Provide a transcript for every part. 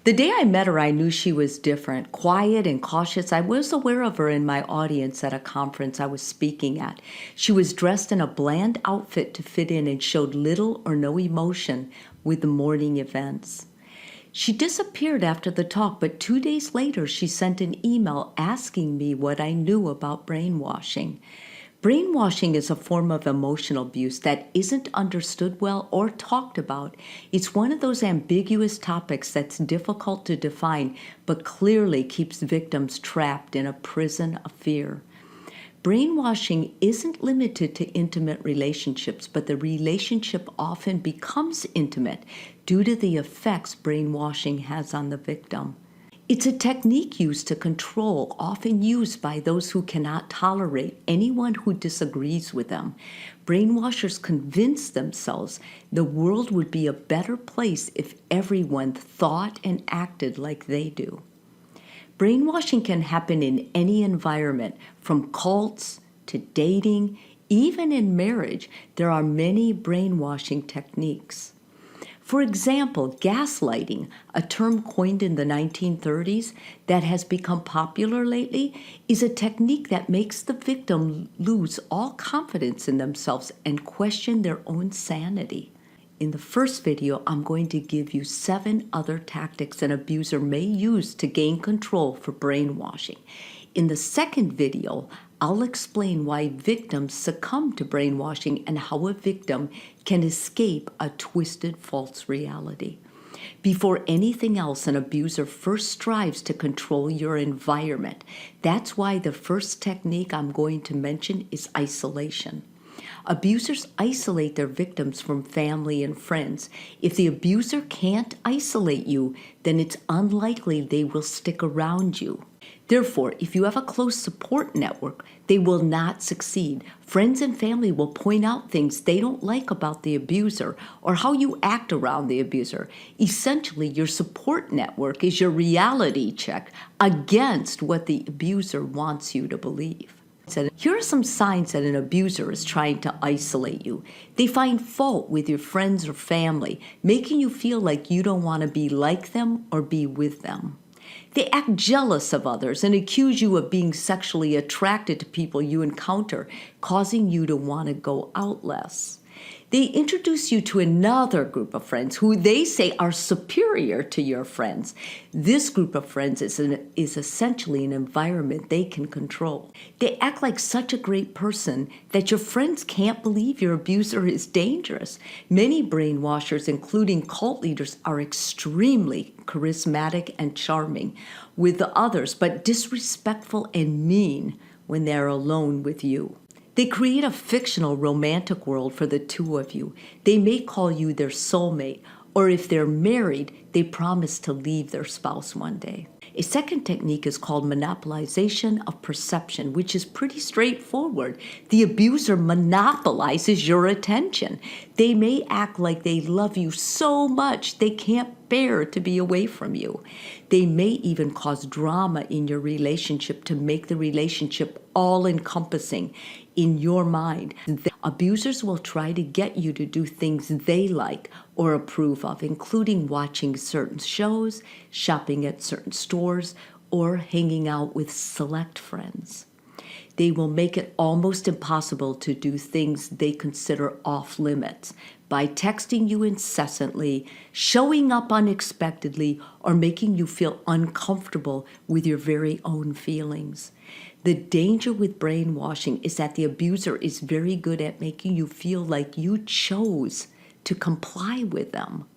The day I met her, I knew she was different, quiet and cautious. I was aware of her in my audience at a conference I was speaking at. She was dressed in a bland outfit to fit in and showed little or no emotion with the morning events. She disappeared after the talk, but 2 days later she sent an email asking me what I knew about brainwashing. Brainwashing is a form of emotional abuse that isn't understood well or talked about. It's one of those ambiguous topics that's difficult to define, but clearly keeps victims trapped in a prison of fear. Brainwashing isn't limited to intimate relationships, but the relationship often becomes intimate due to the effects brainwashing has on the victim. It's a technique used to control, often used by those who cannot tolerate anyone who disagrees with them. Brainwashers convince themselves the world would be a better place if everyone thought and acted like they do. Brainwashing can happen in any environment, from cults to dating, even in marriage. There are many brainwashing techniques. For example, gaslighting, a term coined in the 1930s that has become popular lately, is a technique that makes the victim lose all confidence in themselves and question their own sanity. In the first video, I'm going to give you 7 other tactics an abuser may use to gain control for brainwashing. In the second video, I'll explain why victims succumb to brainwashing and how a victim can escape a twisted false reality. Before anything else, an abuser first strives to control your environment. That's why the first technique I'm going to mention is isolation. Abusers isolate their victims from family and friends. If the abuser can't isolate you, then it's unlikely they will stick around you. Therefore, if you have a close support network, they will not succeed. Friends and family will point out things they don't like about the abuser or how you act around the abuser. Essentially, your support network is your reality check against what the abuser wants you to believe. Here are some signs that an abuser is trying to isolate you. They find fault with your friends or family, making you feel like you don't want to be like them or be with them. They act jealous of others and accuse you of being sexually attracted to people you encounter, causing you to want to go out less. They introduce you to another group of friends who they say are superior to your friends. This group of friends is essentially an environment they can control. They act like such a great person that your friends can't believe your abuser is dangerous. Many brainwashers, including cult leaders, are extremely charismatic and charming with the others, but disrespectful and mean when they're alone with you. They create a fictional romantic world for the two of you. They may call you their soulmate, or if they're married, they promise to leave their spouse one day. A second technique is called monopolization of perception, which is pretty straightforward. The abuser monopolizes your attention. They may act like they love you so much they can't bear to be away from you. They may even cause drama in your relationship to make the relationship all-encompassing in your mind. The abusers will try to get you to do things they like or approve of, including watching certain shows, shopping at certain stores, or hanging out with select friends. They will make it almost impossible to do things they consider off limits by texting you incessantly, showing up unexpectedly, or making you feel uncomfortable with your very own feelings. The danger with brainwashing is that the abuser is very good at making you feel like you chose to comply with them.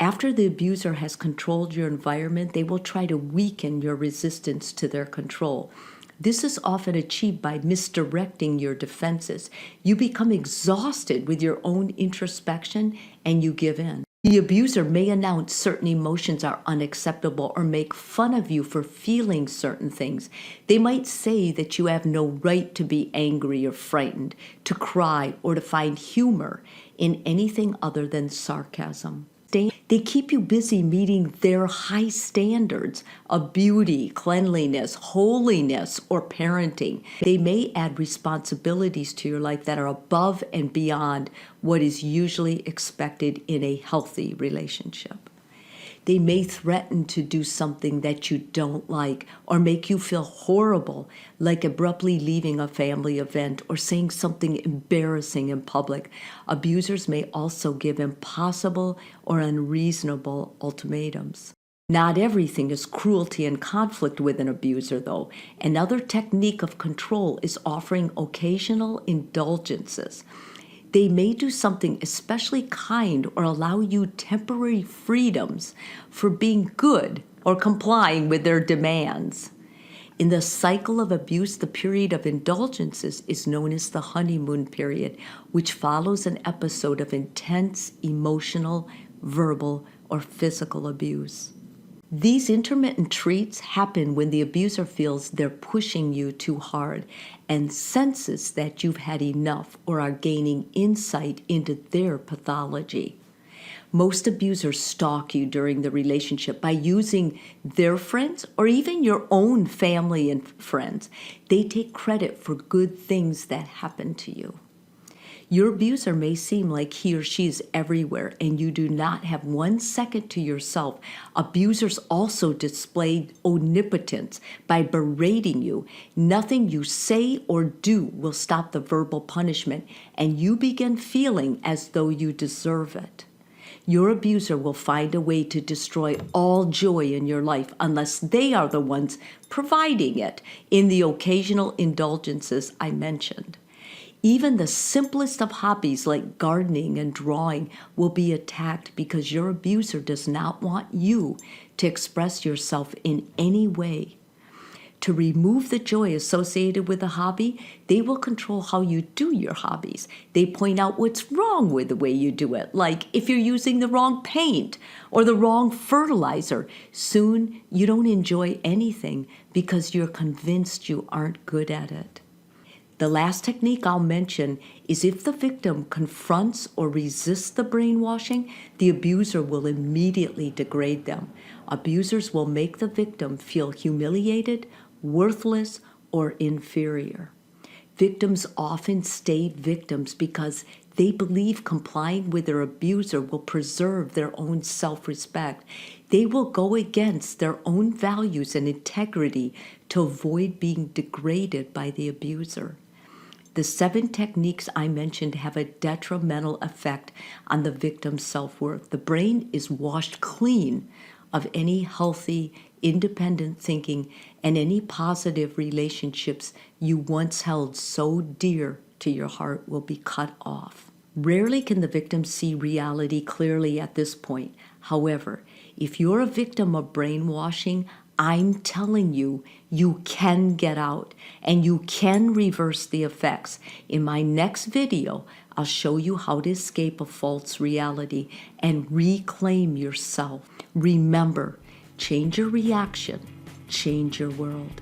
After the abuser has controlled your environment, they will try to weaken your resistance to their control. This is often achieved by misdirecting your defenses. You become exhausted with your own introspection and you give in. The abuser may announce certain emotions are unacceptable or make fun of you for feeling certain things. They might say that you have no right to be angry or frightened, to cry, or to find humor in anything other than sarcasm. They keep you busy meeting their high standards of beauty, cleanliness, holiness, or parenting. They may add responsibilities to your life that are above and beyond what is usually expected in a healthy relationship. They may threaten to do something that you don't like or make you feel horrible, like abruptly leaving a family event or saying something embarrassing in public. Abusers may also give impossible or unreasonable ultimatums. Not everything is cruelty and conflict with an abuser, though. Another technique of control is offering occasional indulgences. They may do something especially kind or allow you temporary freedoms for being good or complying with their demands. In the cycle of abuse, the period of indulgences is known as the honeymoon period, which follows an episode of intense emotional, verbal, or physical abuse. These intermittent treats happen when the abuser feels they're pushing you too hard and senses that you've had enough or are gaining insight into their pathology. Most abusers stalk you during the relationship by using their friends or even your own family and friends. They take credit for good things that happen to you. Your abuser may seem like he or she is everywhere and you do not have 1 second to yourself. Abusers also display omnipotence by berating you. Nothing you say or do will stop the verbal punishment, and you begin feeling as though you deserve it. Your abuser will find a way to destroy all joy in your life unless they are the ones providing it in the occasional indulgences I mentioned. Even the simplest of hobbies like gardening and drawing will be attacked because your abuser does not want you to express yourself in any way. To remove the joy associated with a hobby, they will control how you do your hobbies. They point out what's wrong with the way you do it, like if you're using the wrong paint or the wrong fertilizer. Soon, you don't enjoy anything because you're convinced you aren't good at it. The last technique I'll mention is if the victim confronts or resists the brainwashing, the abuser will immediately degrade them. Abusers will make the victim feel humiliated, worthless, or inferior. Victims often stay victims because they believe complying with their abuser will preserve their own self-respect. They will go against their own values and integrity to avoid being degraded by the abuser. The 7 techniques I mentioned have a detrimental effect on the victim's self-worth. The brain is washed clean of any healthy, independent thinking, and any positive relationships you once held so dear to your heart will be cut off. Rarely can the victim see reality clearly at this point. However, if you're a victim of brainwashing, I'm telling you, you can get out and you can reverse the effects. In my next video, I'll show you how to escape a false reality and reclaim yourself. Remember, change your reaction, change your world.